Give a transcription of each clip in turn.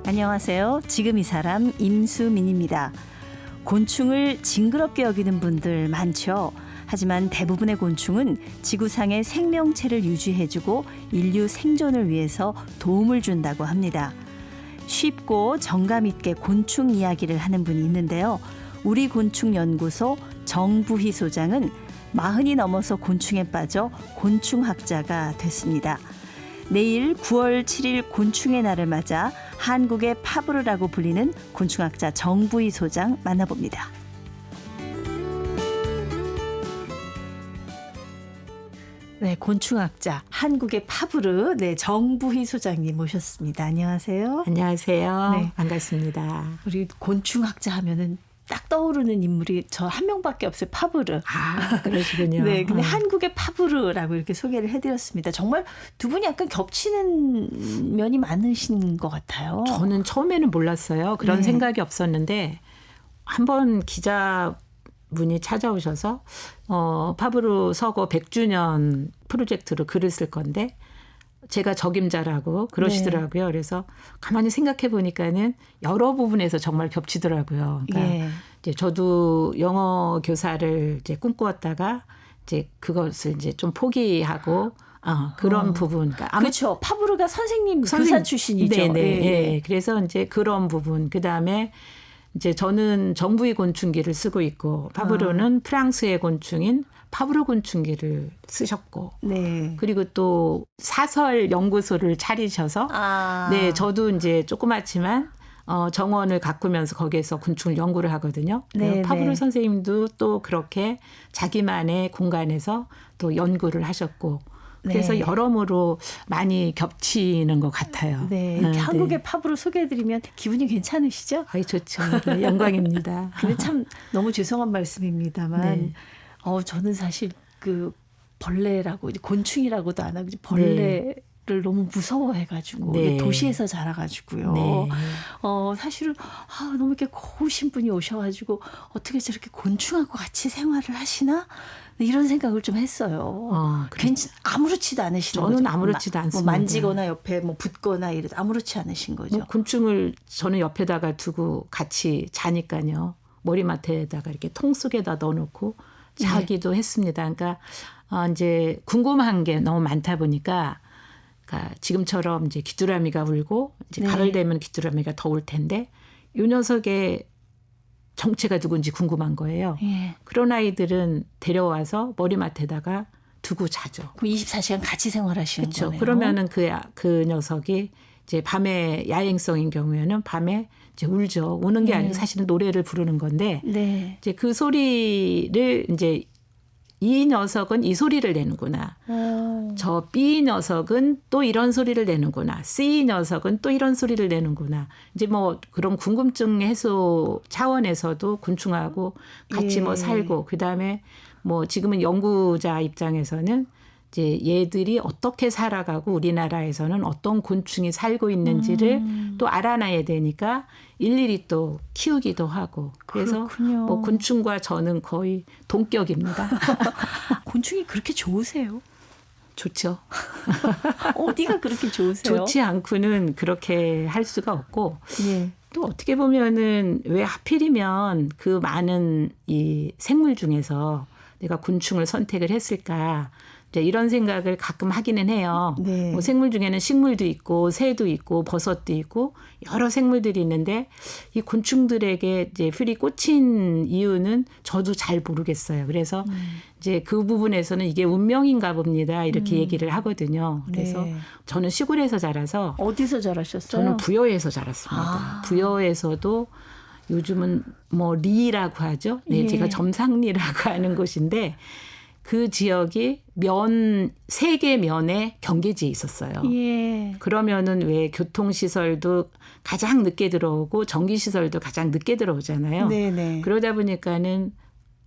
안녕하세요. 지금 이 사람 임수민입니다. 곤충을 징그럽게 여기는 분들 많죠. 하지만 대부분의 곤충은 지구상의 생명체를 유지해주고 인류 생존을 위해서 도움을 준다고 합니다. 쉽고 정감 있게 곤충 이야기를 하는 분이 있는데요. 우리곤충연구소 정부희 소장은 40이 넘어서 곤충에 빠져 곤충학자가 됐습니다. 내일 9월 7일 곤충의 날을 맞아 한국의 파브르라고 불리는 곤충학자 정부희 소장 만나봅니다. 네, 곤충학자 한국의 파브르 정부희 소장님 모셨습니다. 안녕하세요. 안녕하세요. 네. 반갑습니다. 우리 곤충학자 하면은 딱 떠오르는 인물이 저 한 명밖에 없어요. 파브르. 아, 그러시군요. 네, 근데 한국의 파브르라고 이렇게 소개를 해드렸습니다. 정말 두 분이 약간 겹치는 면이 많으신 것 같아요. 저는 처음에는 몰랐어요. 그런 네. 생각이 없었는데 한번 기자분이 찾아오셔서 파브르 서거 100주년 프로젝트로 글을 쓸 건데 제가 적임자라고 그러시더라고요. 네. 그래서 가만히 생각해 보니까는 여러 부분에서 정말 겹치더라고요. 그러니까 예. 이제 저도 영어 교사를 이제 꿈꾸었다가 이제 그것을 이제 좀 포기하고 그런 부분. 그러니까 그렇죠. 파브르가 선생님 교사 출신이죠. 네네. 예. 예. 그래서 이제 그런 부분. 그 다음에 이제 저는 정부의 곤충기를 쓰고 있고 파브르는 프랑스의 곤충인 파브르 곤충기를 쓰셨고, 네. 그리고 또 사설 연구소를 차리셔서, 네, 저도 이제 조그맣지만 정원을 가꾸면서 거기에서 곤충을 연구를 하거든요. 네, 파브르 네. 선생님도 선생님도 또 그렇게 자기만의 공간에서 또 연구를 하셨고, 그래서 네. 여러모로 많이 겹치는 것 같아요. 네, 이렇게 한국의 파브르 소개해드리면 기분이 괜찮으시죠? 아이, 좋죠. 네, 영광입니다. 근데 참 너무 죄송한 말씀입니다만, 네. 저는 사실 그 벌레라고 이제 곤충이라고도 안 하고 이제 벌레를 너무 무서워해가지고 네. 도시에서 자라가지고요. 네. 사실은 너무 이렇게 고우신 분이 오셔가지고 어떻게 저렇게 곤충하고 같이 생활을 하시나 이런 생각을 좀 했어요. 아무렇지도 않으신 거죠. 저는 아무렇지도 않습니다. 뭐 만지거나 옆에 뭐 붙거나 이래도 아무렇지 않으신 거죠. 곤충을 저는 옆에다가 두고 같이 자니까요. 머리맡에다가 이렇게 통 속에다 넣어놓고 자기도 했습니다. 그러니까 이제 궁금한 게 너무 많다 보니까 그러니까 지금처럼 이제 귀뚜라미가 울고 이제 가을 되면 귀뚜라미가 더 울 텐데 이 녀석의 정체가 누군지 궁금한 거예요. 예. 그런 아이들은 데려와서 머리맡에다가 두고 자죠. 그럼 24시간 같이 생활하시는 그렇죠. 거네요. 그러면은 그 녀석이 이제 밤에 야행성인 경우에는 밤에 이제 울죠. 우는 게 아니고 사실은 노래를 부르는 건데 네. 이제 그 소리를 이제 이 녀석은 이 소리를 내는구나. 저 B 녀석은 또 이런 소리를 내는구나. C 녀석은 또 이런 소리를 내는구나. 이제 뭐 그런 궁금증 해소 차원에서도 곤충하고 같이 뭐 살고 그다음에 뭐 지금은 연구자 입장에서는 이제 얘들이 어떻게 살아가고 우리나라에서는 어떤 곤충이 살고 있는지를 또 알아놔야 되니까 일일이 또 키우기도 하고 그래서 그렇군요. 뭐 곤충과 저는 거의 동격입니다. 곤충이 그렇게 좋으세요? 좋죠. 어디가 그렇게 좋으세요? 좋지 않고는 그렇게 할 수가 없고 예. 또 어떻게 보면은 왜 하필이면 그 많은 이 생물 중에서 내가 곤충을 선택을 했을까 이제 이런 생각을 가끔 하기는 해요. 네. 뭐 생물 중에는 식물도 있고 새도 있고 버섯도 있고 여러 생물들이 있는데 이 곤충들에게 이제 풀이 꽂힌 이유는 저도 잘 모르겠어요. 그래서 이제 그 부분에서는 이게 운명인가 봅니다. 이렇게 얘기를 하거든요. 그래서 네. 저는 시골에서 자라서 어디서 자라셨어요? 저는 부여에서 자랐습니다. 부여에서도 요즘은 뭐 리라고 하죠. 네, 예. 제가 점상리라고 하는 곳인데 그 지역이 세 개 면에 경계지에 있었어요. 예. 그러면은 왜 교통시설도 가장 늦게 들어오고 전기시설도 가장 늦게 들어오잖아요. 네네. 그러다 보니까는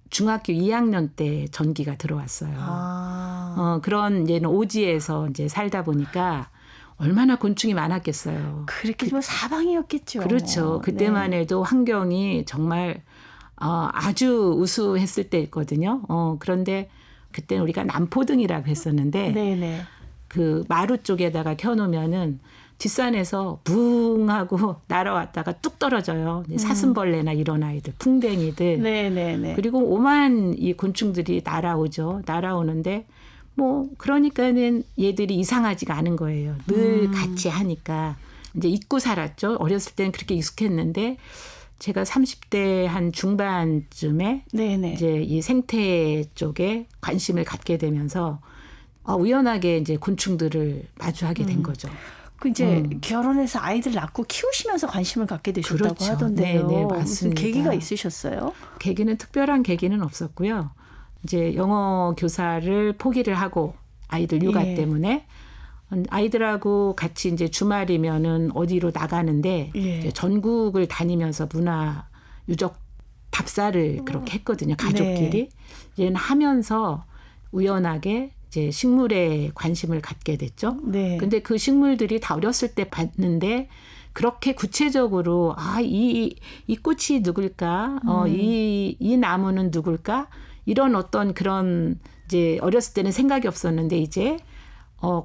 중학교 2학년 때 전기가 들어왔어요. 그런 얘는 오지에서 이제 살다 보니까 얼마나 곤충이 많았겠어요. 그렇게 뭐 사방이었겠죠. 그렇죠. 그때만 해도 환경이 정말 아주 우수했을 때였거든요. 그런데 그때는 우리가 남포등이라고 했었는데 네네. 그 마루 쪽에다가 켜놓으면은 뒷산에서 붕 하고 날아왔다가 뚝 떨어져요. 사슴벌레나 이런 아이들, 풍뎅이들. 네네네. 그리고 오만 이 곤충들이 날아오죠. 날아오는데 뭐 그러니까는 얘들이 이상하지가 않은 거예요. 늘 같이 하니까. 이제 잊고 살았죠. 어렸을 때는 그렇게 익숙했는데 제가 30대 한 중반쯤에 네네. 이제 이 생태 쪽에 관심을 갖게 되면서 우연하게 이제 곤충들을 마주하게 된 거죠. 그 이제 결혼해서 아이들 낳고 키우시면서 관심을 갖게 되셨다고 그렇죠. 하던데요. 네, 무슨 맞습니다. 계기가 있으셨어요? 계기는 특별한 계기는 없었고요. 이제 영어 교사를 포기를 하고 아이들 육아 예. 때문에 아이들하고 같이 이제 주말이면은 어디로 나가는데 예. 이제 전국을 다니면서 문화 유적 답사를 그렇게 했거든요. 가족끼리. 얘는 하면서 우연하게 이제 식물에 관심을 갖게 됐죠. 네. 근데 그 식물들이 다 어렸을 때 봤는데 그렇게 구체적으로 이 꽃이 누굴까? 이 나무는 누굴까? 이런 어떤 그런 이제 어렸을 때는 생각이 없었는데 이제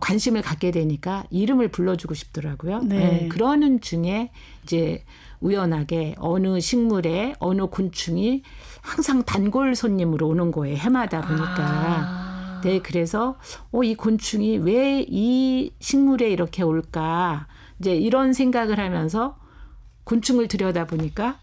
관심을 갖게 되니까 이름을 불러주고 싶더라고요. 네. 그러는 중에 이제 우연하게 어느 식물에 어느 곤충이 항상 단골 손님으로 오는 거예요. 해마다 보니까. 네, 그래서 이 곤충이 왜 이 식물에 이렇게 올까? 이제 이런 생각을 하면서 곤충을 들여다보니까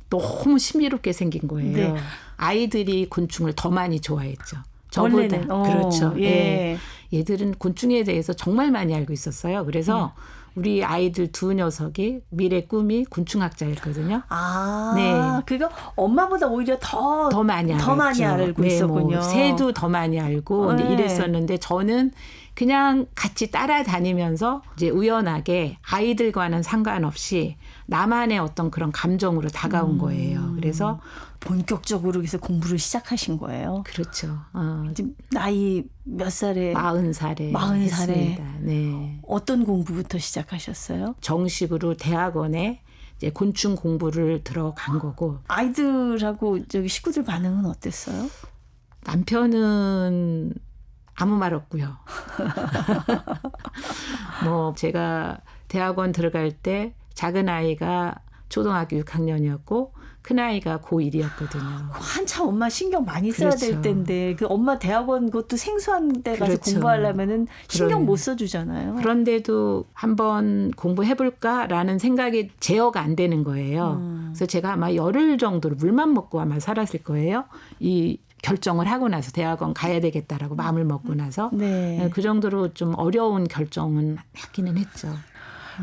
너무 신비롭게 생긴 거예요. 네. 아이들이 곤충을 더 많이 좋아했죠. 저보다. 원래는. 그렇죠. 예. 예. 얘들은 곤충에 대해서 정말 많이 알고 있었어요. 그래서 우리 아이들 두 녀석이 미래 꿈이 곤충학자였거든요. 네. 그거 엄마보다 오히려 더 많이 알았죠. 더 많이 알고 있었군요. 뭐 새도 더 많이 알고 이제 네. 이랬었는데 저는 그냥 같이 따라다니면서 이제 우연하게 아이들과는 상관없이 나만의 어떤 그런 감정으로 다가온 거예요. 그래서 본격적으로 그래서 공부를 시작하신 거예요. 그렇죠. 지금 나이 몇 살에? 40살에 40살에. 했습니다. 네. 어떤 공부부터 시작하셨어요? 정식으로 대학원에 이제 곤충 공부를 들어간 거고 아이들하고 저기 식구들 반응은 어땠어요? 남편은 아무 말 없고요. 뭐 제가 대학원 들어갈 때 작은 아이가 초등학교 6학년이었고 큰 아이가 고1이었거든요. 한참 엄마 신경 많이 써야 될 그렇죠. 때인데 그 엄마 대학원 그것도 생소한 데 가서 그렇죠. 공부하려면은 신경 그러네요. 못 써주잖아요. 그런데도 한번 공부해볼까라는 생각이 제어가 안 되는 거예요. 그래서 제가 아마 열흘 정도로 물만 먹고 아마 살았을 거예요. 이 결정을 하고 나서 대학원 가야 되겠다라고 마음을 먹고 나서 네. 그 정도로 좀 어려운 결정은 하기는 했죠.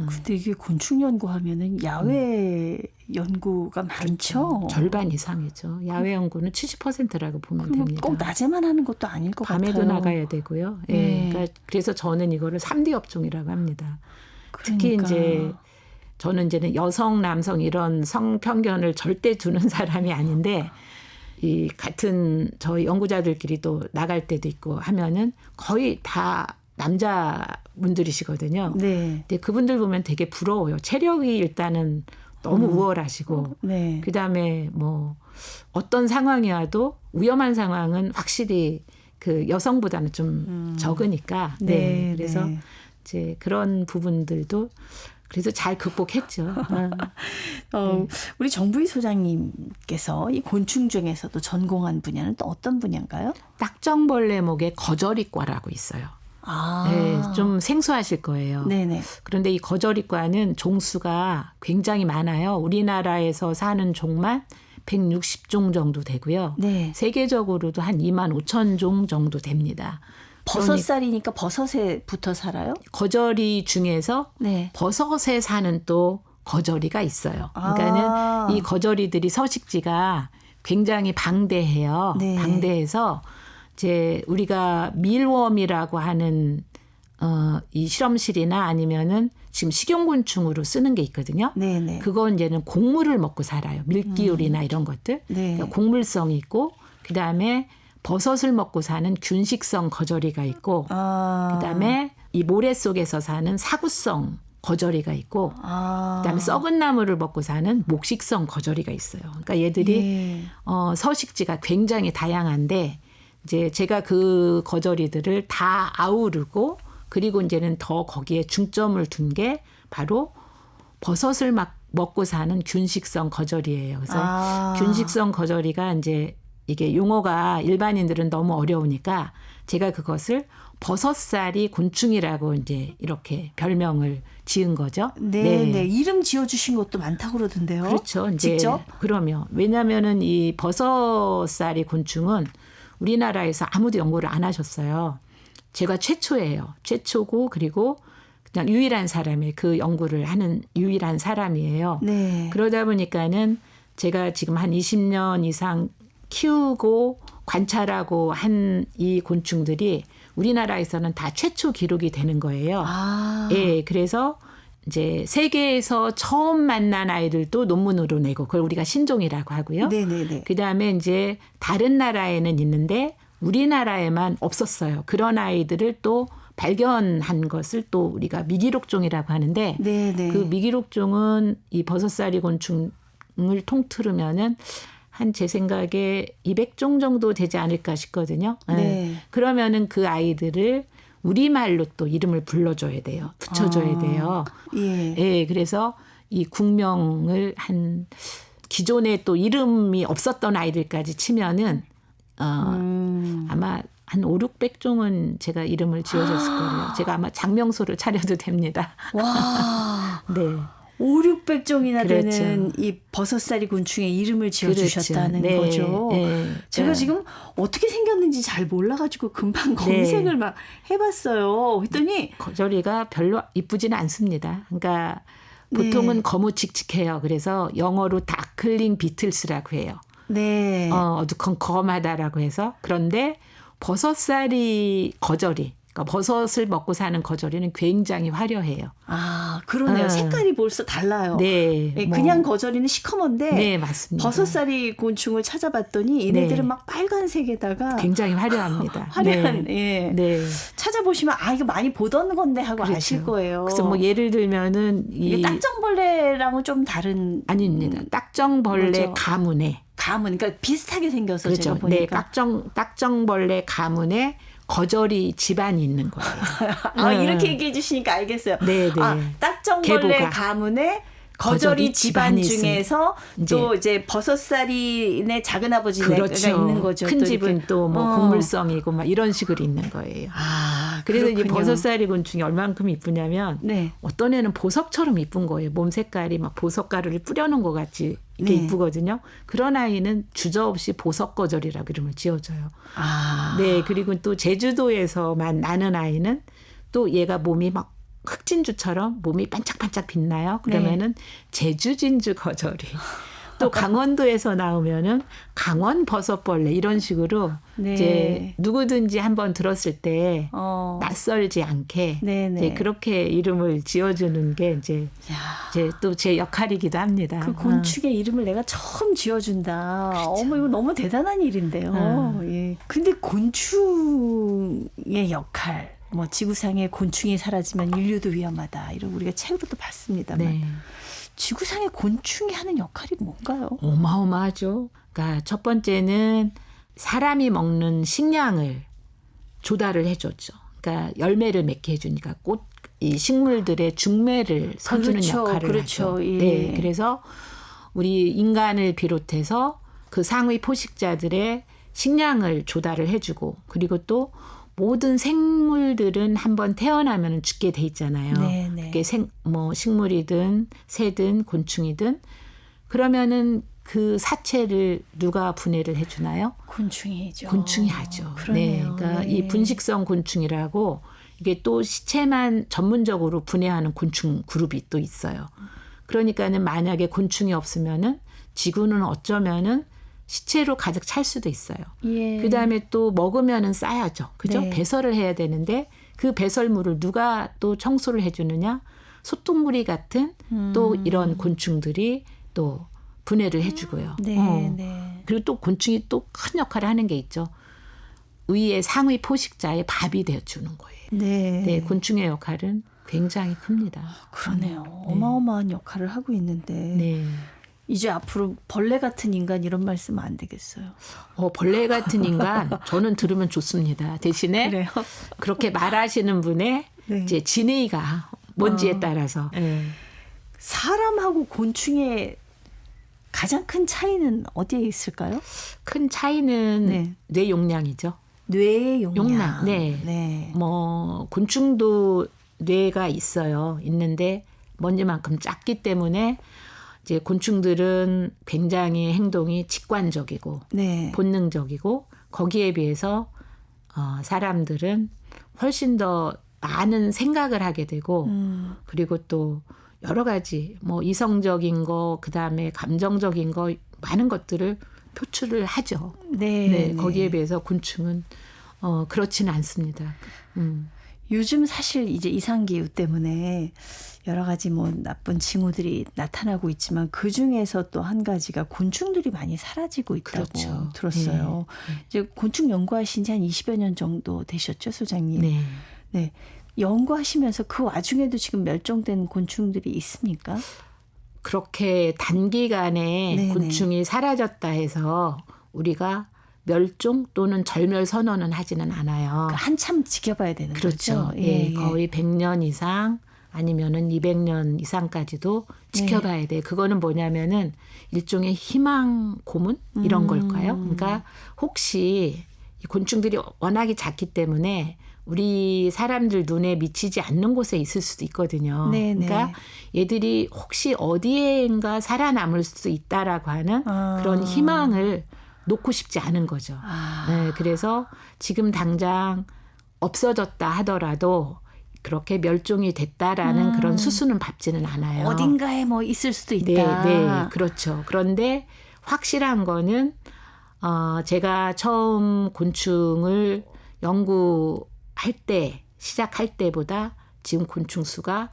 근데 이게 곤충 연구하면은 야외 연구가 많죠. 절반 이상이죠. 야외 연구는 70%라고 보면 그러면 됩니다. 꼭 낮에만 하는 것도 아닐 것 밤에도 같아요. 나가야 되고요. 예. 네. 그러니까 그래서 저는 이거를 3D 업종이라고 합니다. 특히 그러니까. 이제 저는 이제는 여성, 남성 이런 성편견을 절대 두는 사람이 아닌데 이 같은 저희 연구자들끼리 또 나갈 때도 있고 하면은 거의 다 남자분들이시거든요. 네. 근데 그분들 보면 되게 부러워요. 체력이 일단은 너무 우월하시고 네. 그다음에 뭐 어떤 상황이 와도 위험한 상황은 확실히 그 여성보다는 좀 적으니까 네, 그래서 네. 이제 그런 부분들도 그래서 잘 극복했죠. 우리 정부희 소장님께서 이 곤충 중에서도 전공한 분야는 또 어떤 분야인가요? 딱정벌레목의 거저리과라고 있어요. 네, 좀 생소하실 거예요. 네네. 그런데 이 거저리과는 종수가 굉장히 많아요. 우리나라에서 사는 종만 160종 정도 되고요. 네. 세계적으로도 한 2만 5천 종 정도 됩니다. 버섯살이니까 버섯에 붙어 살아요? 거저리 중에서 네. 버섯에 사는 또 거저리가 있어요. 그러니까는 이 거저리들이 서식지가 굉장히 방대해요. 네. 방대해서 이제 우리가 밀웜이라고 하는 이 실험실이나 아니면은 지금 식용곤충으로 쓰는 게 있거든요. 네네. 그건 이제는 곡물을 먹고 살아요. 밀기울이나 이런 것들. 네. 그러니까 곡물성이 있고 그다음에 버섯을 먹고 사는 균식성 거저리가 있고 그다음에 이 모래 속에서 사는 사구성 거저리가 있고 그다음에 썩은 나무를 먹고 사는 목식성 거저리가 있어요. 그러니까 얘들이 예. 서식지가 굉장히 다양한데 이제 제가 그 거저리들을 다 아우르고 그리고 이제는 더 거기에 중점을 둔 게 바로 버섯을 막 먹고 사는 균식성 거절이에요. 그래서 균식성 거절이가 이제 이게 용어가 일반인들은 너무 어려우니까 제가 그것을 버섯살이 곤충이라고 이제 이렇게 별명을 지은 거죠. 네. 이름 지어주신 것도 많다고 그러던데요. 그렇죠. 이제 직접? 그러면 왜냐하면은 이 버섯살이 곤충은 우리나라에서 아무도 연구를 안 하셨어요. 제가 최초예요. 최초고 그리고 그냥 유일한 사람이 그 연구를 하는 유일한 사람이에요. 네. 그러다 보니까는 제가 지금 한 20년 이상 키우고 관찰하고 한 이 곤충들이 우리나라에서는 다 최초 기록이 되는 거예요. 예, 그래서 이제 세계에서 처음 만난 아이들도 논문으로 내고 그걸 우리가 신종이라고 하고요. 네네네. 그다음에 이제 다른 나라에는 있는데 우리나라에만 없었어요. 그런 아이들을 또 발견한 것을 또 우리가 미기록종이라고 하는데 네네. 그 미기록종은 이 버섯살이 곤충을 통틀으면은 한 제 생각에 200종 정도 되지 않을까 싶거든요. 네. 그러면은 그 아이들을 우리말로 또 이름을 불러줘야 돼요. 붙여줘야 돼요. 예. 예, 그래서 이 국명을 한 기존에 또 이름이 없었던 아이들까지 치면은 아마 한 5, 600종은 제가 이름을 지어줬을 거예요. 제가 아마 장명소를 차려도 됩니다. 와. 네. 5, 600종이나 그렇죠. 되는 이 버섯살이 곤충의 이름을 지어주셨다는 그렇죠. 네. 거죠. 네. 제가 네. 지금 어떻게 생겼는지 잘 몰라가지고 금방 검색을 막 해봤어요. 했더니 거절이가 별로 이쁘지는 않습니다. 그러니까 보통은 네. 거무칙칙해요. 그래서 영어로 다클링 비틀스라고 해요. 네. 어두컴컴하다라고 해서 그런데 버섯살이 거절이 그러니까 버섯을 먹고 사는 거절이는 굉장히 화려해요. 그러네요. 색깔이 벌써 달라요. 네, 예, 그냥 거절이는 시커먼데 네, 맞습니다. 버섯살이 곤충을 찾아봤더니 얘네들은 막 빨간색에다가 굉장히 화려합니다. 화려한 네. 예. 네. 찾아보시면 이거 많이 보던 건데 하고 그렇죠. 아실 거예요. 그래서 뭐 예를 들면은 이게 딱정벌레랑은 좀 다른 아닙니다. 딱정벌레 뭐죠? 가문에 가문, 그러니까 비슷하게 생겨서 그렇죠. 제가 보니까 딱정벌레 가문에 거절이 집안이 있는 거예요. 이렇게 얘기해 주시니까 알겠어요. 네, 네. 딱정벌레 계보가. 가문에 거절이 집안 집안이 중에서 또 이제 버섯살이네 작은 아버지네가 그렇죠. 있는 거죠. 큰 또 집은 이렇게. 또 뭐 국물성이고 막 이런 식으로 있는 거예요. 그래서 이 그렇군요. 버섯살이 곤충이 얼만큼 이쁘냐면 네. 어떤 애는 보석처럼 이쁜 거예요. 몸 색깔이 막 보석 가루를 뿌려놓은 것 같이 이렇게 네. 이쁘거든요. 그런 아이는 주저없이 보석거절이라고 이름을 지어줘요. 네, 그리고 또 제주도에서만 나는 아이는 또 얘가 몸이 막 흑진주처럼 몸이 반짝반짝 빛나요. 그러면은 제주진주 거절이. 또 강원도에서 나오면은 강원 버섯벌레 이런 식으로 네. 이제 누구든지 한번 들었을 때 낯설지 않게 네네. 이제 그렇게 이름을 지어주는 게 이제 또 제 역할이기도 합니다. 그 곤충의 이름을 내가 처음 지어준다. 어머 이거 너무 대단한 일인데요. 예. 근데 곤충의 역할, 뭐 지구상에 곤충이 사라지면 인류도 위험하다. 이런 우리가 책으로도 봤습니다만 네. 지구상의 곤충이 하는 역할이 뭔가요? 어마어마하죠. 그러니까 첫 번째는 사람이 먹는 식량을 조달을 해줬죠. 그러니까 열매를 맺게 해주니까 이 식물들의 중매를 서주는 그렇죠, 역할을 그렇죠. 하죠. 예. 네, 그래서 우리 인간을 비롯해서 그 상위 포식자들의 식량을 조달을 해주고 그리고 또 모든 생물들은 한번 태어나면 죽게 돼 있잖아요. 네, 네. 그게 뭐 식물이든 새든 곤충이든 그러면은 그 사체를 누가 분해를 해주나요? 곤충이죠. 곤충이 하죠. 그러네요. 그러니까 네. 이 분식성 곤충이라고 이게 또 시체만 전문적으로 분해하는 곤충 그룹이 또 있어요. 그러니까는 만약에 곤충이 없으면은 지구는 어쩌면은 시체로 가득 찰 수도 있어요. 예. 그다음에 또 먹으면은 싸야죠. 그죠? 네. 배설을 해야 되는데 그 배설물을 누가 또 청소를 해주느냐? 소똥무리 같은 또 이런 곤충들이 또 분해를 해주고요. 네, 네. 그리고 또 곤충이 또 큰 역할을 하는 게 있죠. 위의 상위 포식자의 밥이 되어주는 거예요. 네. 네, 곤충의 역할은 굉장히 큽니다. 그러네요. 어마어마한 역할을 하고 있는데 네. 이제 앞으로 벌레 같은 인간 이런 말씀 안 되겠어요. 벌레 같은 인간 저는 들으면 좋습니다. 대신에 그래요? 그렇게 말하시는 분의 네. 이제 진해이가 뭔지에 따라서. 네. 사람하고 곤충의 가장 큰 차이는 어디에 있을까요? 큰 차이는 네. 뇌 용량이죠. 뇌의 용량. 네. 네. 뭐 곤충도 뇌가 있어요. 있는데 먼지만큼 작기 때문에 이제 곤충들은 굉장히 행동이 직관적이고 네. 본능적이고 거기에 비해서 사람들은 훨씬 더 많은 생각을 하게 되고 그리고 또 여러 가지 뭐 이성적인 거 그다음에 감정적인 거 많은 것들을 표출을 하죠. 네. 네, 거기에 비해서 곤충은 그렇지는 않습니다. 요즘 사실 이제 이상기후 때문에 여러 가지 뭐 나쁜 징후들이 나타나고 있지만 그 중에서 또 한 가지가 곤충들이 많이 사라지고 있다고 그렇죠. 들었어요. 네. 이제 곤충 연구하신 지 한 20여 년 정도 되셨죠, 소장님? 네. 네. 연구하시면서 그 와중에도 지금 멸종된 곤충들이 있습니까? 그렇게 단기간에 네네. 곤충이 사라졌다 해서 우리가 멸종 또는 절멸 선언은 하지는 않아요. 한참 지켜봐야 되는 그렇죠. 거죠. 예, 거의 100년 이상 아니면은 200년 이상까지도 지켜봐야 돼. 그거는 뭐냐면은 일종의 희망 고문 이런 걸까요? 그러니까 혹시 이 곤충들이 워낙에 작기 때문에 우리 사람들 눈에 미치지 않는 곳에 있을 수도 있거든요. 네네. 그러니까 얘들이 혹시 어디엔가 살아남을 수 있다라고 하는 그런 희망을 놓고 싶지 않은 거죠. 네, 그래서 지금 당장 없어졌다 하더라도 그렇게 멸종이 됐다라는 그런 수수는 밟지는 않아요. 어딘가에 뭐 있을 수도 있다. 네, 그렇죠. 그런데 확실한 거는 제가 처음 곤충을 연구할 때 시작할 때보다 지금 곤충 수가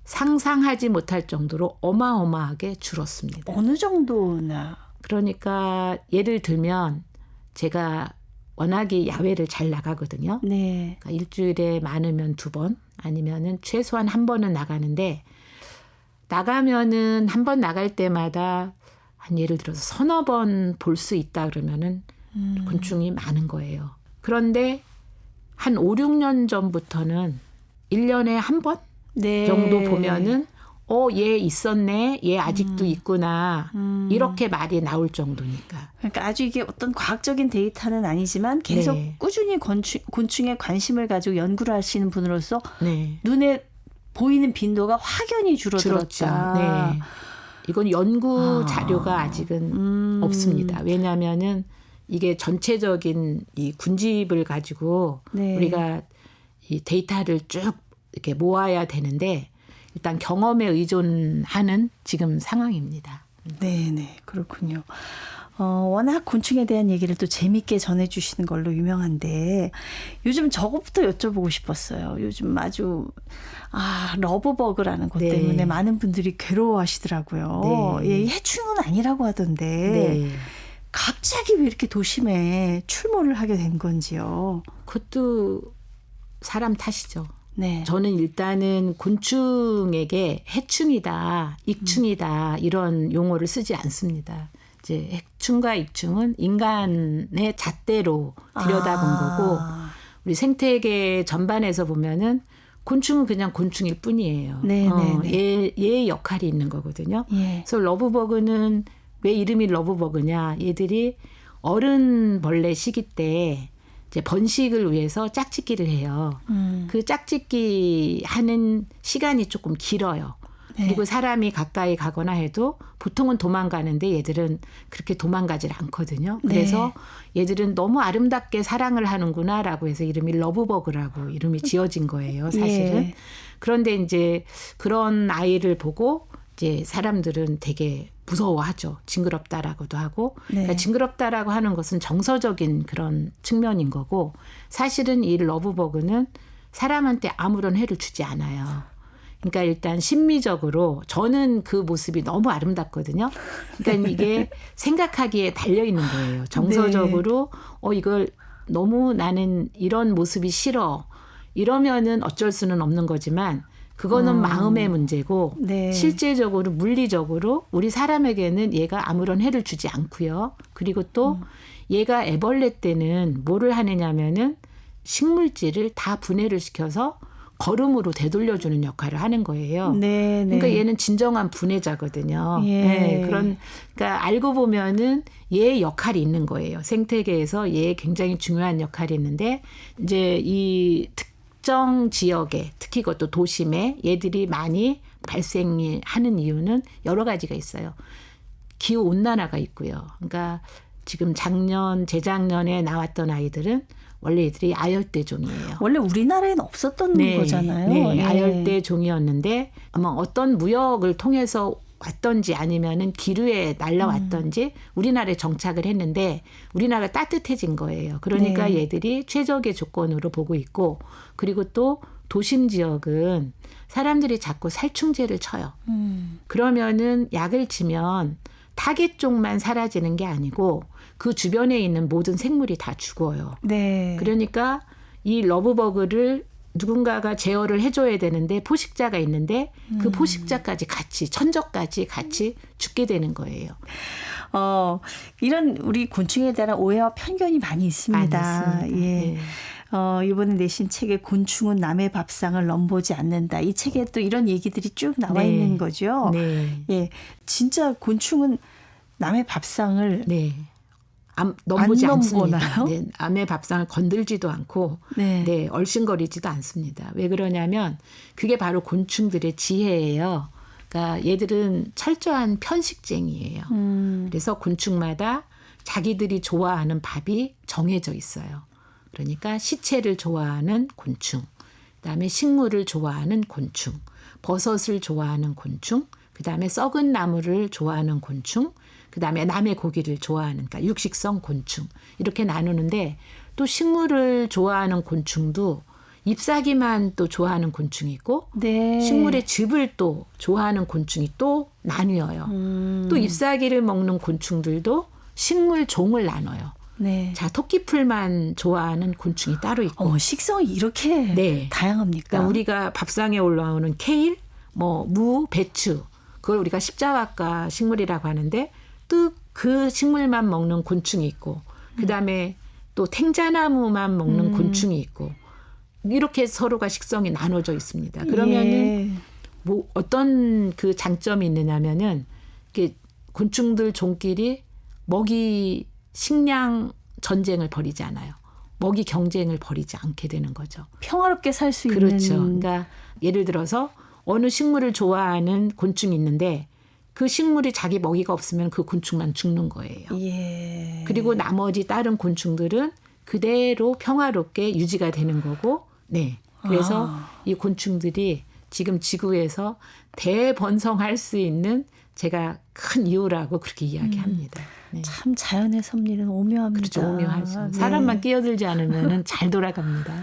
상상하지 못할 정도로 어마어마하게 줄었습니다. 어느 정도나? 그러니까 예를 들면 제가 워낙에 야외를 잘 나가거든요. 네. 그러니까 일주일에 많으면 2번 아니면은 최소한 1번은 나가는데 나가면은 한 번 나갈 때마다 한 예를 들어서 서너 번 볼 수 있다 그러면은 곤충이 많은 거예요. 그런데 한 5, 6년 전부터는 1년에 한 번 네. 정도 보면은 얘 있었네, 얘 아직도 있구나 이렇게 말이 나올 정도니까. 그러니까 아주 이게 어떤 과학적인 데이터는 아니지만 계속 네. 꾸준히 곤충에 관심을 가지고 연구를 하시는 분으로서 네. 눈에 보이는 빈도가 확연히 줄어들었다. 줄었죠. 네. 이건 연구 자료가 아직은 없습니다. 왜냐하면은 이게 전체적인 이 군집을 가지고 네. 우리가 이 데이터를 쭉 이렇게 모아야 되는데 일단 경험에 의존하는 지금 상황입니다. 네네, 그렇군요. 워낙 곤충에 대한 얘기를 또 재밌게 전해주시는 걸로 유명한데 요즘 저것부터 여쭤보고 싶었어요. 요즘 아주 러브버그라는 것 네. 때문에 많은 분들이 괴로워하시더라고요. 네. 예, 해충은 아니라고 하던데 네. 갑자기 왜 이렇게 도심에 출몰을 하게 된 건지요. 그것도 사람 탓이죠. 네. 저는 일단은 곤충에게 해충이다, 익충이다 이런 용어를 쓰지 않습니다. 이제 해충과 익충은 인간의 잣대로 들여다본 거고 우리 생태계 전반에서 보면은 곤충은 그냥 곤충일 뿐이에요. 얘의 역할이 있는 거거든요. 예. 그래서 러브버그는 왜 이름이 러브버그냐? 얘들이 어른 벌레 시기 때 이제 번식을 위해서 짝짓기를 해요. 그 짝짓기 하는 시간이 조금 길어요. 네. 그리고 사람이 가까이 가거나 해도 보통은 도망가는데 얘들은 그렇게 도망가질 않거든요. 그래서 얘들은 너무 아름답게 사랑을 하는구나라고 해서 이름이 러브버그라고 이름이 지어진 거예요, 사실은. 예. 그런데 이제 그런 아이를 보고 이제 사람들은 되게 무서워하죠. 징그럽다라고도 하고. 네. 그러니까 징그럽다라고 하는 것은 정서적인 그런 측면인 거고 사실은 이 러브버그는 사람한테 아무런 해를 주지 않아요. 그러니까 일단 심미적으로 저는 그 모습이 너무 아름답거든요. 그러니까 이게 생각하기에 달려 있는 거예요. 정서적으로 이걸 너무 나는 이런 모습이 싫어. 이러면은 어쩔 수는 없는 거지만 그거는 마음의 문제고 네. 실제적으로 물리적으로 우리 사람에게는 얘가 아무런 해를 주지 않고요. 그리고 또 얘가 애벌레 때는 뭐를 하느냐면은 식물질을 다 분해를 시켜서 걸음으로 되돌려주는 역할을 하는 거예요. 네, 네. 그러니까 얘는 진정한 분해자거든요. 예. 네, 그러니까 알고 보면은 얘의 역할이 있는 거예요. 생태계에서 얘의 굉장히 중요한 역할이 있는데 이제 이 특정 지역에 특히 그것도 도심에 얘들이 많이 발생하는 이유는 여러 가지가 있어요. 기후 온난화가 있고요. 그러니까 지금 작년, 재작년에 나왔던 아이들은 원래 애들이 아열대 종이에요. 원래 우리나라에는 없었던 거잖아요. 네, 예. 아열대 종이었는데 아마 어떤 무역을 통해서 왔던지 아니면은 기류에 날라왔던지 우리나라에 정착을 했는데 우리나라가 따뜻해진 거예요. 그러니까 네. 얘들이 최적의 조건으로 보고 있고 그리고 또 도심 지역은 사람들이 자꾸 살충제를 쳐요. 그러면은 약을 치면 타겟 쪽만 사라지는 게 아니고 그 주변에 있는 모든 생물이 다 죽어요. 네. 그러니까 이 러브버그를 누군가가 제어를 해줘야 되는데 포식자가 있는데 그 포식자까지 같이 천적까지 같이 죽게 되는 거예요. 이런 우리 곤충에 대한 오해와 편견이 많이 있습니다. 많이 있습니다. 예. 네. 이번에 내신 책에 곤충은 남의 밥상을 넘보지 않는다. 이 책에 또 이런 얘기들이 쭉 나와 네. 있는 거죠. 네. 예. 진짜 곤충은 남의 밥상을 네. 넘보지 안 않습니다. 넘보나요? 네, 남의 밥상을 건들지도 않고 네. 네, 얼씬거리지도 않습니다. 왜 그러냐면 그게 바로 곤충들의 지혜예요. 그러니까 얘들은 철저한 편식쟁이에요. 그래서 곤충마다 자기들이 좋아하는 밥이 정해져 있어요. 그러니까 시체를 좋아하는 곤충, 그다음에 식물을 좋아하는 곤충, 버섯을 좋아하는 곤충, 그다음에 썩은 나무를 좋아하는 곤충, 그다음에 남의 고기를 좋아하는 그러니까 육식성 곤충 이렇게 나누는데 또 식물을 좋아하는 곤충도 잎사귀만 또 좋아하는 곤충이 있고 네. 식물의 즙을 또 좋아하는 곤충이 또 나뉘어요. 또 잎사귀를 먹는 곤충들도 식물 종을 나눠요. 네. 자, 토끼풀만 좋아하는 곤충이 따로 있고. 식성이 이렇게 네. 다양합니까? 그러니까 우리가 밥상에 올라오는 케일, 무, 배추 그걸 우리가 십자화과 식물이라고 하는데 또 그 식물만 먹는 곤충이 있고 그다음에 또 탱자나무만 먹는 곤충이 있고 이렇게 서로가 식성이 나눠져 있습니다. 그러면은 예. 뭐 어떤 그 장점이 있느냐면은 이게 곤충들 종끼리 먹이 식량 전쟁을 벌이지 않아요. 먹이 경쟁을 벌이지 않게 되는 거죠. 평화롭게 살 수 있는. 그렇죠. 그러니까 예를 들어서 어느 식물을 좋아하는 곤충이 있는데 그 식물이 자기 먹이가 없으면 그 곤충만 죽는 거예요. 예. 그리고 나머지 다른 곤충들은 그대로 평화롭게 유지가 되는 거고, 네. 그래서 이 곤충들이 지금 지구에서 대번성할 수 있는 제가 큰 이유라고 그렇게 이야기합니다. 네. 참 자연의 섭리는 오묘합니다. 그렇죠. 오묘하죠. 네. 사람만 끼어들지 않으면 잘 돌아갑니다.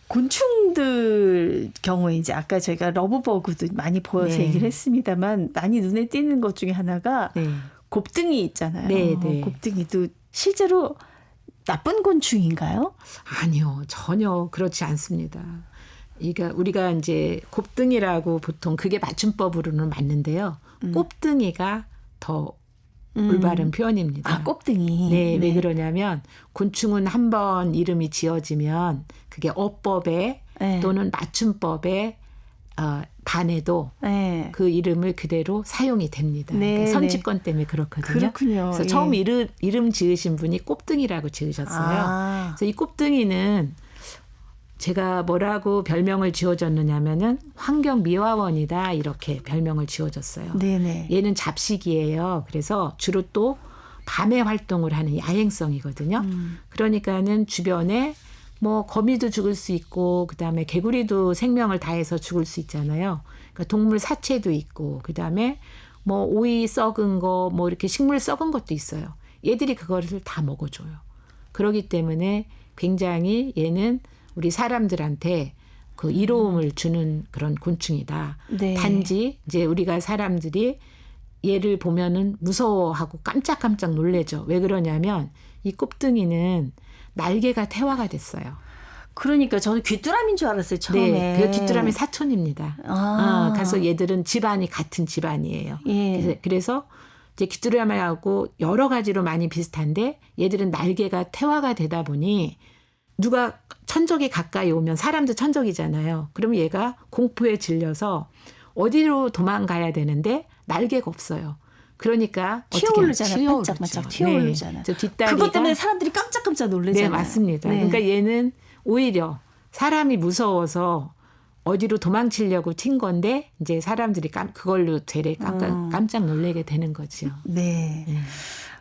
곤충들 경우에 이제 아까 저희가 러브버그도 많이 보여서 네. 얘기를 했습니다만 많이 눈에 띄는 것 중에 하나가 네. 곱등이 있잖아요. 네, 네. 곱등이도 실제로 나쁜 곤충인가요? 아니요, 전혀 그렇지 않습니다. 그러니까 우리가 이제 곱등이라고 보통 그게 맞춤법으로는 맞는데요. 곱등이가 더 올바른 표현입니다. 아, 곱등이. 네, 왜 그러냐면 곤충은 한 번 이름이 지어지면 그게 어법에 네. 또는 맞춤법에 반해도 네. 그 이름을 그대로 사용이 됩니다. 네, 그러니까 선집권 때문에 그렇거든요. 그렇군요. 그래서 예. 처음 이름 지으신 분이 곱등이라고 지으셨어요. 아. 그래서 이 곱등이는 제가 뭐라고 별명을 지어줬느냐면은 환경미화원이다 이렇게 별명을 지어줬어요. 네네. 얘는 잡식이에요. 그래서 주로 또 밤에 활동을 하는 야행성이거든요. 그러니까는 주변에 뭐 거미도 죽을 수 있고 그다음에 개구리도 생명을 다해서 죽을 수 있잖아요. 그러니까 동물 사체도 있고 그다음에 뭐 오이 썩은 거 뭐 이렇게 식물 썩은 것도 있어요. 얘들이 그거를 다 먹어줘요. 그렇기 때문에 굉장히 얘는 우리 사람들한테 그 이로움을 주는 그런 곤충이다. 네. 단지 이제 우리가 사람들이 얘를 보면은 무서워하고 깜짝깜짝 놀래죠. 왜 그러냐면 이 곱등이는 날개가 태화가 됐어요. 그러니까 저는 귀뚜라미인 줄 알았어요, 처음에. 네, 그 귀뚜라미 사촌입니다. 그래서 얘들은 집안이 같은 집안이에요. 예. 그래서 이제 귀뚜라미하고 여러 가지로 많이 비슷한데 얘들은 날개가 태화가 되다 보니 누가 천적이 가까이 오면 사람도 천적이잖아요. 그러면 얘가 공포에 질려서 어디로 도망가야 되는데 날개가 없어요. 그러니까 튀어오르잖아요. 반짝반짝 튀어오르잖아요. 네. 뒷다리가 그것 때문에 사람들이 깜짝깜짝 놀라잖아요. 네, 맞습니다. 네. 그러니까 얘는 오히려 사람이 무서워서 어디로 도망치려고 튄 건데 이제 사람들이 그걸로 되레 깜짝 놀라게 되는 거죠. 네. 네.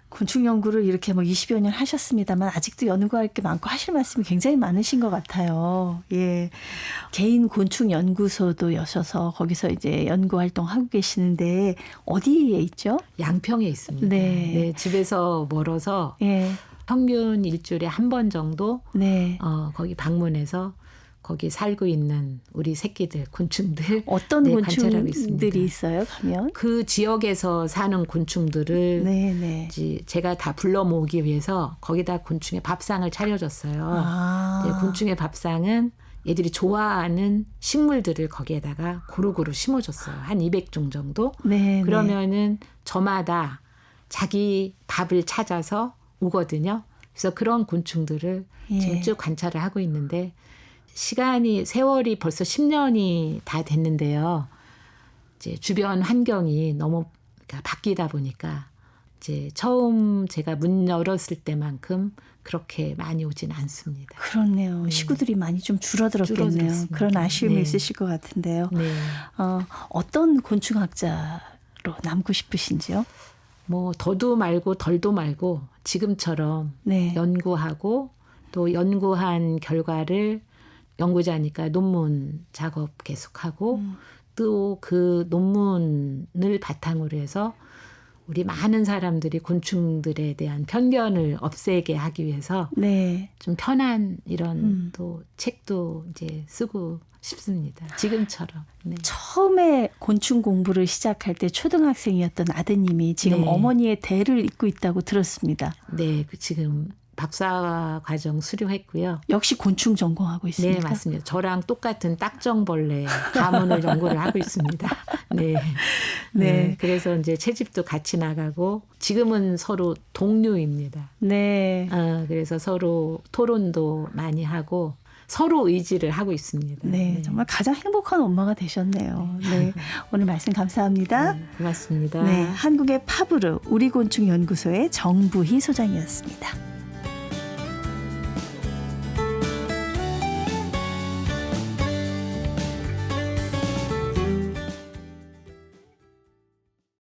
곤충 연구를 이렇게 뭐 20여 년 하셨습니다만 아직도 연구할 게 많고 하실 말씀이 굉장히 많으신 것 같아요. 예. 개인 곤충 연구소도 여셔서 거기서 이제 연구 활동하고 계시는데 어디에 있죠? 양평에 있습니다. 네. 네, 집에서 멀어서 예. 평균 일주일에 한 번 정도 네. 거기 방문해서 거기 살고 있는 우리 새끼들, 곤충들 어떤 네, 관찰하고 있습니다. 곤충들이 있어요, 가면? 그 지역에서 사는 곤충들을 네. 제가 다 불러 모으기 위해서 거기다 곤충의 밥상을 차려줬어요. 아. 네, 곤충의 밥상은 얘들이 좋아하는 식물들을 거기에다가 고루고루 심어줬어요. 한 200종 정도. 네. 그러면은 저마다 자기 밥을 찾아서 오거든요. 그래서 그런 곤충들을 예. 지금 쭉 관찰을 하고 있는데 세월이 벌써 10년이 다 됐는데요. 이제 주변 환경이 너무 바뀌다 보니까 이제 처음 제가 문 열었을 때만큼 그렇게 많이 오진 않습니다. 그렇네요. 식구들이 많이 좀 줄어들었겠네요. 줄어들었습니다. 그런 아쉬움이 네. 있으실 것 같은데요. 네. 어떤 곤충학자로 남고 싶으신지요? 뭐 더도 말고 덜도 말고 지금처럼 네. 연구하고 또 연구한 결과를 연구자니까 논문 작업 계속하고 또 그 논문을 바탕으로 해서 우리 많은 사람들이 곤충들에 대한 편견을 없애게 하기 위해서 네. 좀 편한 이런 또 책도 이제 쓰고 싶습니다. 지금처럼. 네. 처음에 곤충 공부를 시작할 때 초등학생이었던 아드님이 지금 네. 어머니의 대를 잇고 있다고 들었습니다. 네, 지금 박사 과정 수료했고요. 역시 곤충 전공하고 있습니다. 네, 맞습니다. 저랑 똑같은 딱정벌레 가문을 연구를 하고 있습니다. 네. 네. 그래서 이제 채집도 같이 나가고 지금은 서로 동료입니다. 네. 그래서 서로 토론도 많이 하고 서로 의지를 하고 있습니다. 네, 정말 가장 행복한 엄마가 되셨네요. 네, 오늘 말씀 감사합니다. 네, 고맙습니다. 네, 한국의 파브르 우리곤충연구소의 정부희 소장이었습니다.